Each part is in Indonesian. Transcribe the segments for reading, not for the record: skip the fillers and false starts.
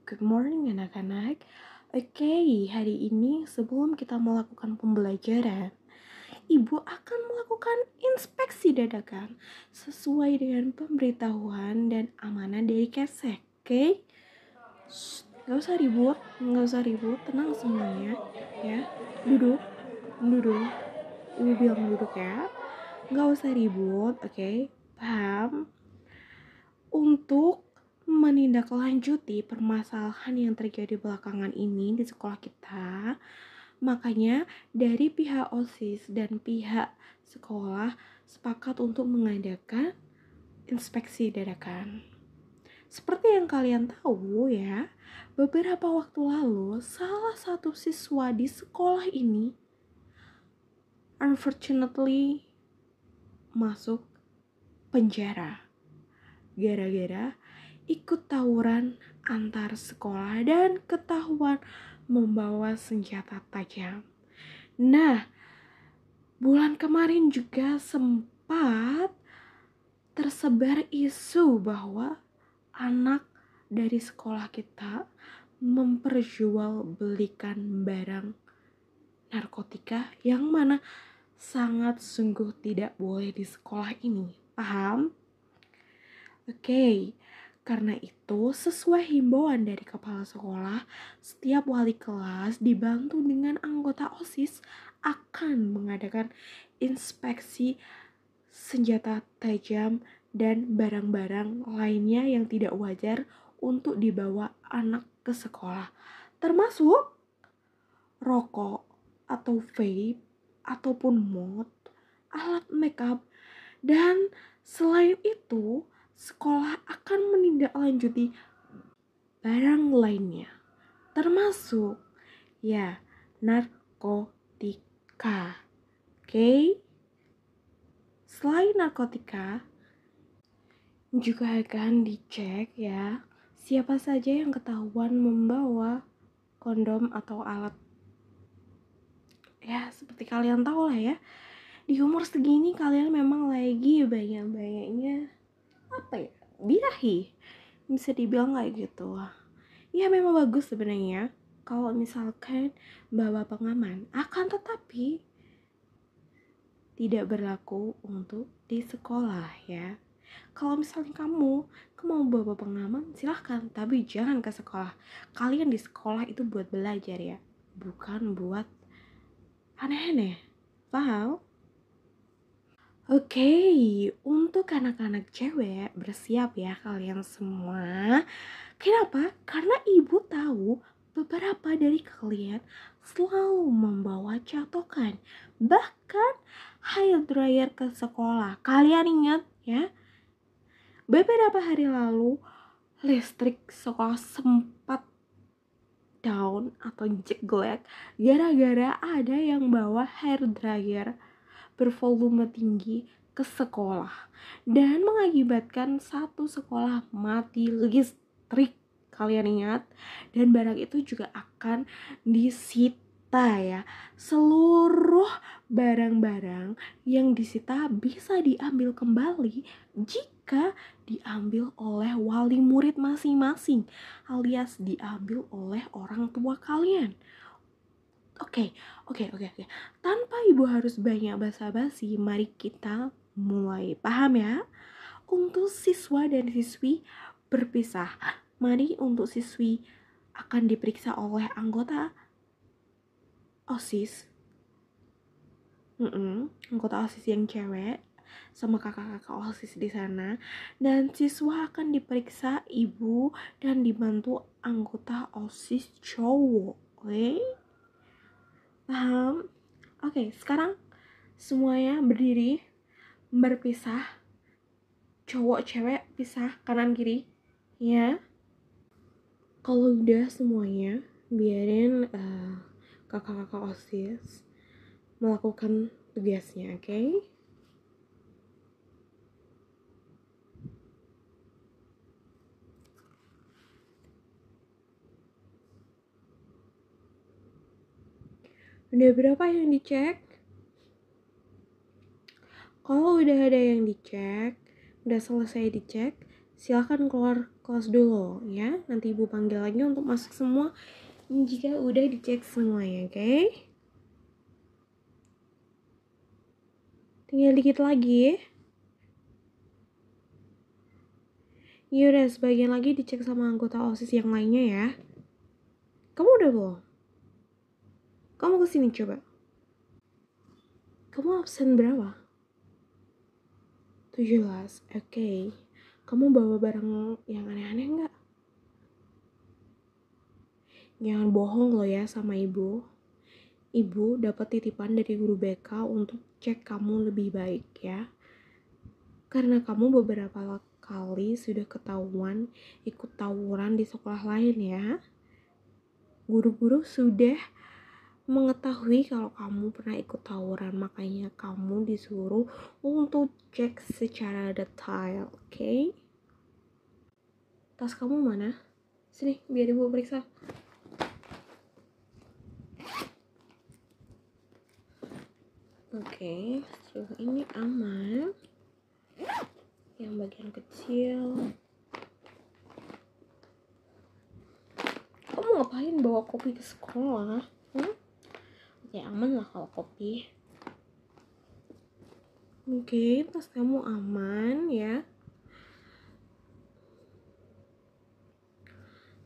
Good morning anak-anak. Oke, hari ini sebelum kita melakukan pembelajaran, Ibu akan melakukan inspeksi dadakan sesuai dengan pemberitahuan dan amanah dari Kesek. Oke? Gak usah ribut, tenang semuanya. Ya, duduk. Ibu bilang duduk ya. Gak usah ribut, oke? Paham? Untuk menindaklanjuti permasalahan yang terjadi belakangan ini di sekolah kita, makanya dari pihak OSIS dan pihak sekolah sepakat untuk mengadakan inspeksi dadakan. Seperti yang kalian tahu ya, beberapa waktu lalu salah satu siswa di sekolah ini unfortunately masuk penjara gara-gara ikut tawuran antar sekolah dan ketahuan membawa senjata tajam. Nah, bulan kemarin juga sempat tersebar isu bahwa anak dari sekolah kita memperjualbelikan barang narkotika yang mana sangat sungguh tidak boleh di sekolah ini. Paham? Oke, karena itu sesuai himbauan dari kepala sekolah, setiap wali kelas dibantu dengan anggota OSIS akan mengadakan inspeksi senjata tajam dan barang-barang lainnya yang tidak wajar untuk dibawa anak ke sekolah, termasuk rokok atau vape ataupun mod, alat makeup, dan selain itu sekolah akan menindaklanjuti barang lainnya, termasuk ya narkotika. Oke? Selain narkotika, juga akan dicek ya siapa saja yang ketahuan membawa kondom atau alat. Ya, seperti kalian tahu lah ya, di umur segini kalian memang lagi banyak-banyaknya birahi, bisa dibilang kayak gitu. Ya memang bagus sebenarnya kalau misalkan bawa pengaman, akan tetapi tidak berlaku untuk di sekolah ya. Kalau misalnya kamu mau bawa pengaman silahkan, tapi jangan ke sekolah. Kalian di sekolah itu buat belajar ya, bukan buat aneh-aneh. Paham? Oke, untuk anak-anak cewek bersiap ya kalian semua. Kenapa? Karena ibu tahu beberapa dari kalian selalu membawa catokan, bahkan hair dryer ke sekolah. Kalian ingat ya? Beberapa hari lalu listrik sekolah sempat down atau jeglek gara-gara ada yang bawa hair dryer bervolume tinggi ke sekolah dan mengakibatkan satu sekolah mati listrik. Kalian ingat? Dan barang itu juga akan disita ya. Seluruh barang-barang yang disita bisa diambil kembali jika diambil oleh wali murid masing-masing alias diambil oleh orang tua kalian. Oke. Tanpa ibu harus banyak basa-basi, mari kita mulai. Paham ya? Untuk siswa dan siswi berpisah. Mari untuk siswi akan diperiksa oleh anggota OSIS. Anggota OSIS yang cewek sama kakak-kakak OSIS di sana, dan siswa akan diperiksa ibu dan dibantu anggota OSIS cowok. Oke? Paham? Oke, sekarang semuanya berdiri, berpisah, cowok cewek pisah kanan kiri ya. Kalau udah semuanya, biarin kakak-kakak OSIS melakukan tugasnya, oke? Udah berapa yang dicek? Kalau udah ada yang dicek, udah selesai dicek, Silakan keluar kelas dulu ya. Nanti ibu panggil lagi untuk masuk semua jika udah dicek semuanya, oke? Tinggal dikit lagi. Yaudah, sebagian lagi dicek sama anggota OSIS yang lainnya ya. Kamu udah belum? Kamu kesini coba. Kamu absen berapa? 17, oke. Kamu bawa barang yang aneh-aneh nggak? Jangan bohong lo ya sama ibu. Ibu dapat titipan dari guru BK untuk cek kamu lebih baik ya. Karena kamu beberapa kali sudah ketahuan ikut tawuran di sekolah lain ya. Guru-guru sudah mengetahui kalau kamu pernah ikut tawuran, makanya kamu disuruh untuk cek secara detail, oke? Tas kamu mana? Sini, biar ibu periksa. Oke, sejauh ini aman. Yang bagian kecil. Kamu ngapain bawa kopi ke sekolah? Ya aman lah kalau kopi. Oke, tas kamu aman ya.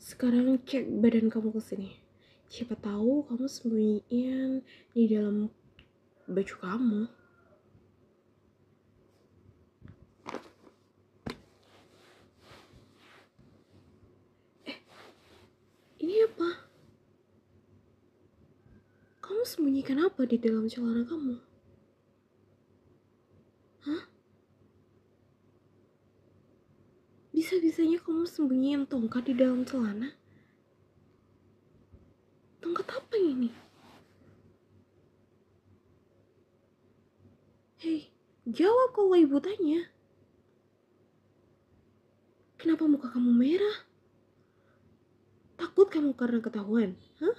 Sekarang cek badan kamu ke sini. Siapa tahu kamu sembunyiin di dalam baju kamu. Ini apa? Kamu sembunyikan apa di dalam celana kamu? Hah? Bisa-bisanya kamu sembunyiin tongkat di dalam celana? Tongkat apa ini? Hei, jawab kalau ibu tanya. Kenapa muka kamu merah? Takut kamu karena ketahuan? Hah?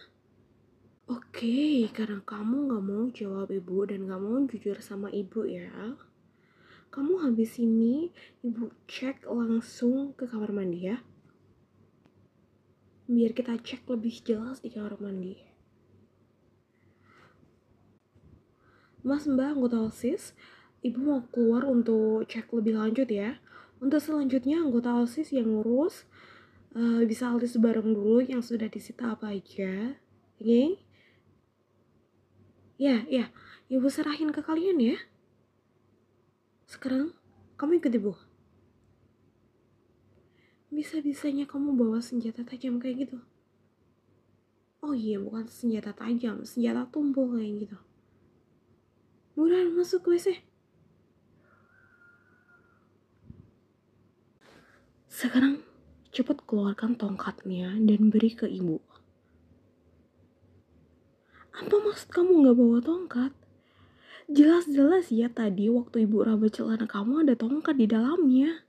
Oke, karena kamu gak mau jawab ibu dan gak mau jujur sama ibu ya. Kamu habis ini ibu cek langsung ke kamar mandi ya. Biar kita cek lebih jelas di kamar mandi. Mas Mbak anggota OSIS, ibu mau keluar untuk cek lebih lanjut ya. Untuk selanjutnya anggota OSIS yang ngurus bisa list bareng dulu yang sudah disita apa aja. Oke? Ya, ibu serahin ke kalian ya. Sekarang kamu ikut ibu. Bisa-bisanya kamu bawa senjata tajam kayak gitu. Oh iya, bukan senjata tajam, senjata tumpul kayak gitu. Buruan masuk ke WC. Sekarang cepat keluarkan tongkatnya dan beri ke ibu. Apa maksud kamu gak bawa tongkat? Jelas-jelas ya tadi waktu ibu raba celana kamu ada tongkat di dalamnya.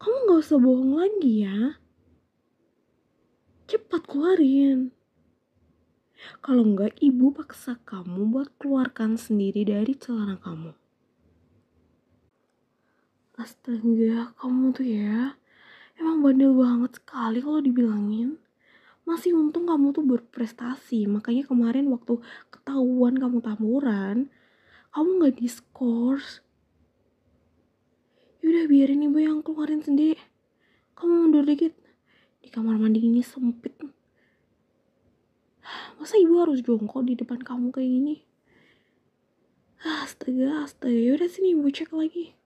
Kamu gak usah bohong lagi ya. Cepat keluarin. Kalau enggak ibu paksa kamu buat keluarkan sendiri dari celana kamu. Astaga, kamu tuh ya emang bandel banget sekali kalau dibilangin. Masih untung kamu tuh berprestasi. Makanya kemarin waktu ketahuan kamu tawuran, kamu gak diskors. Yaudah biarin ibu yang keluarin sendiri. Kamu mundur dikit. Di kamar mandi ini sempit. Masa ibu harus jongkok di depan kamu kayak gini? Astaga. Yaudah sini ibu cek lagi.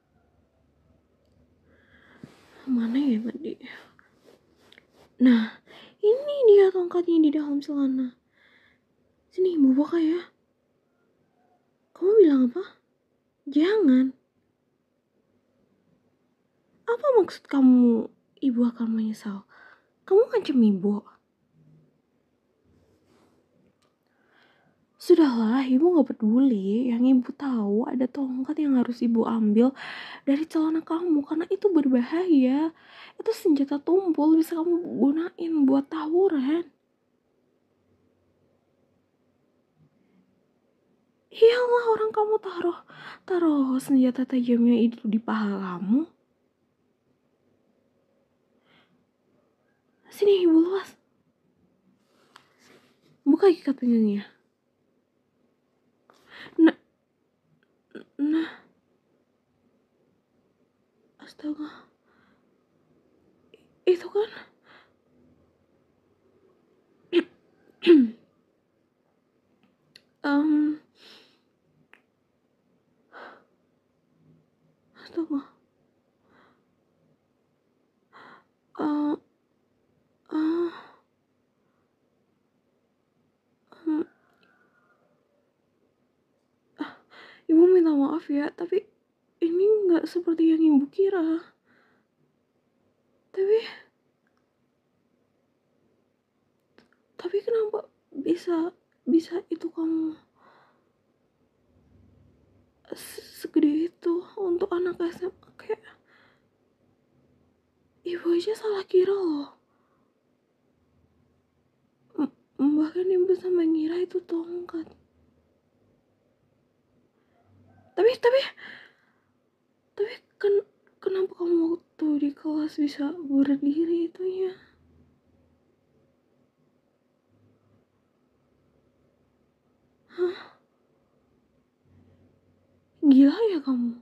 Mana ya tadi? Nah, ini dia tongkatnya di dalam celana. Sini ibu buka ya. Kamu bilang apa? Jangan. Apa maksud kamu ibu akan menyesal? Kamu ngancam ibu. Sudahlah, ibu gak peduli. Yang ibu tahu ada tongkat yang harus ibu ambil dari celana kamu. Karena itu berbahaya. Itu senjata tumpul bisa kamu gunain buat tawuran. Iyalah orang kamu taruh senjata tajamnya itu di paha kamu. Sini ibu luas. Buka ikat pinggangnya. Nah, astaga. Itu kan um, astaga. Uh, uh, um, Ibu minta maaf ya, tapi ini nggak seperti yang ibu kira. Tapi kenapa bisa itu kamu segede itu untuk anak SMA? Kayak ibu aja salah kira loh. Bahkan ibu sampai ngira itu tongkat. Tapi kan kenapa kamu waktu di kelas bisa berdiri itunya? Hah? Gila ya kamu?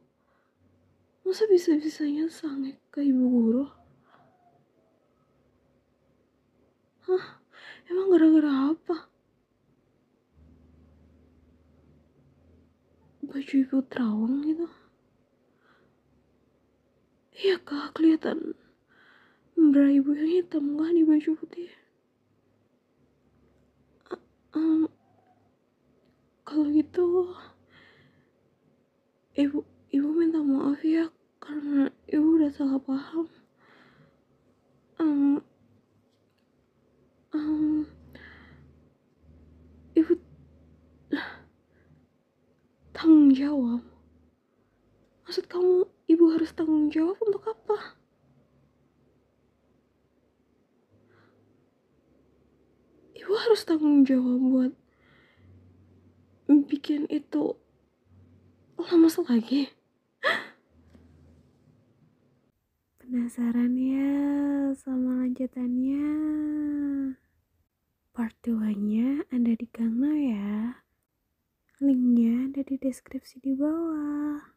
Masa bisa-bisanya sangek ke ibu guru? Hah? Emang gara-gara apa? Baju ibu terawang gitu? Iya kak, kelihatan bra ibu yang hitam kah di baju putih? Um, Kalau gitu ibu minta maaf ya karena ibu udah salah paham. um, um, Ibu tanggung jawab. Maksud kamu ibu harus tanggung jawab untuk apa? Ibu harus tanggung jawab buat bikin itu lama lagi. Penasaran ya sama lanjutannya? Part 2-nya ada di Gangna ya. Linknya ada di deskripsi di bawah.